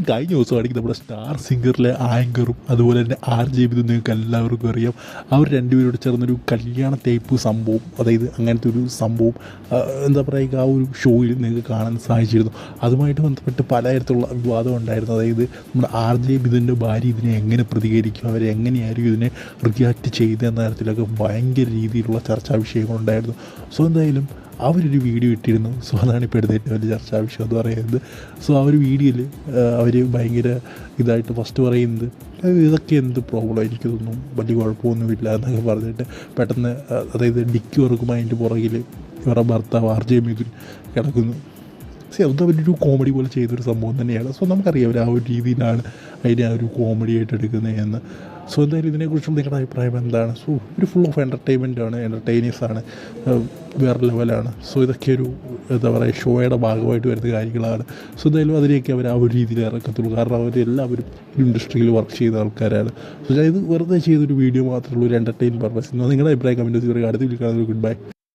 കഴിഞ്ഞ ദിവസമാണെങ്കിൽ നമ്മുടെ സ്റ്റാർ സിംഗറിലെ ആങ്കറും അതുപോലെ തന്നെ RJ ബിദും നിങ്ങൾക്ക് എല്ലാവർക്കും അറിയാം. അവർ രണ്ടുപേരോട് ചേർന്നൊരു കല്യാണ ടൈപ്പ് സംഭവം, അതായത് അങ്ങനത്തെ ഒരു സംഭവം എന്താ പറയുക, ആ ഒരു ഷോയിൽ നിങ്ങൾക്ക് കാണാൻ സാധിച്ചിരുന്നു. അതുമായിട്ട് ബന്ധപ്പെട്ട് പലതരത്തിലുള്ള വിവാദം ഉണ്ടായിരുന്നു. അതായത് നമ്മുടെ RJ ബിദുവിൻ്റെ ഭാര്യ ഇതിനെ എങ്ങനെ പ്രതികരിക്കും, അവരെ എങ്ങനെയായിരിക്കും ഇതിനെ റിയാക്ട് ചെയ്തെന്ന തരത്തിലൊക്കെ ഭയങ്കര രീതിയിലുള്ള ചർച്ചാ വിഷയങ്ങളുണ്ടായിരുന്നു. സോ എന്തായാലും അവരൊരു വീഡിയോ ഇട്ടിരുന്നു. സോ അതാണ് ഇപ്പോൾ എടുത്ത ഏറ്റവും വലിയ ചർച്ചാ വിഷയം എന്ന് പറയുന്നത്. സോ ആ ഒരു വീഡിയോയിൽ അവർ ഭയങ്കര ഇതായിട്ട് ഫസ്റ്റ് പറയുന്നത് ഇതൊക്കെ എന്ത് പ്രോബ്ലം, എനിക്കിതൊന്നും വലിയ കുഴപ്പമൊന്നുമില്ല എന്നൊക്കെ പറഞ്ഞിട്ട് പെട്ടെന്ന് അതായത് ഡിക്കി ഉറക്കുമ്പോൾ അതിൻ്റെ പുറകിൽ ഇവരുടെ ഭർത്താവ് RJ മിഥുൻ കിടക്കുന്നു. അത് അവരൊരു കോമഡി പോലെ ചെയ്തൊരു സംഭവം തന്നെയാണ്. സോ നമുക്കറിയാം അവർ ആ ഒരു രീതിയിലാണ് അതിനെ ആ ഒരു കോമഡി ആയിട്ട് എടുക്കുന്നത് എന്ന്. സോ എന്തായാലും ഇതിനെക്കുറിച്ചുള്ള നിങ്ങളുടെ അഭിപ്രായം എന്താണ്? സോ ഒരു ഫുൾ ഓഫ് എൻ്റർടൈൻമെൻറ്റാണ്, എൻ്റർടൈനേഴ്സാണ്, വേറെ ലെവലാണ്. സോ ഇതൊക്കെ ഒരു എന്താ പറയുക ഷോയുടെ ഭാഗമായിട്ട് വരുന്ന കാര്യങ്ങളാണ്. സോ എന്തായാലും അതിലേക്ക് അവർ ആ ഒരു രീതിയിൽ ഇറക്കത്തുള്ളൂ. കാരണം അവരെല്ലാവരും ഇൻഡസ്ട്രിയിൽ വർക്ക് ചെയ്ത ആൾക്കാരാണ്. സോ ഇത് വെറുതെ ചെയ്തൊരു വീഡിയോ മാത്രമേ ഉള്ളൂ, ഒരു എൻ്റർടൈൻ പർപ്പസ്. നിങ്ങളുടെ അഭിപ്രായം കമൻറ്റ് ചെയ്യുക. അടുത്ത വീഡിയോ കാണുന്നത് ഗുഡ് ബൈ.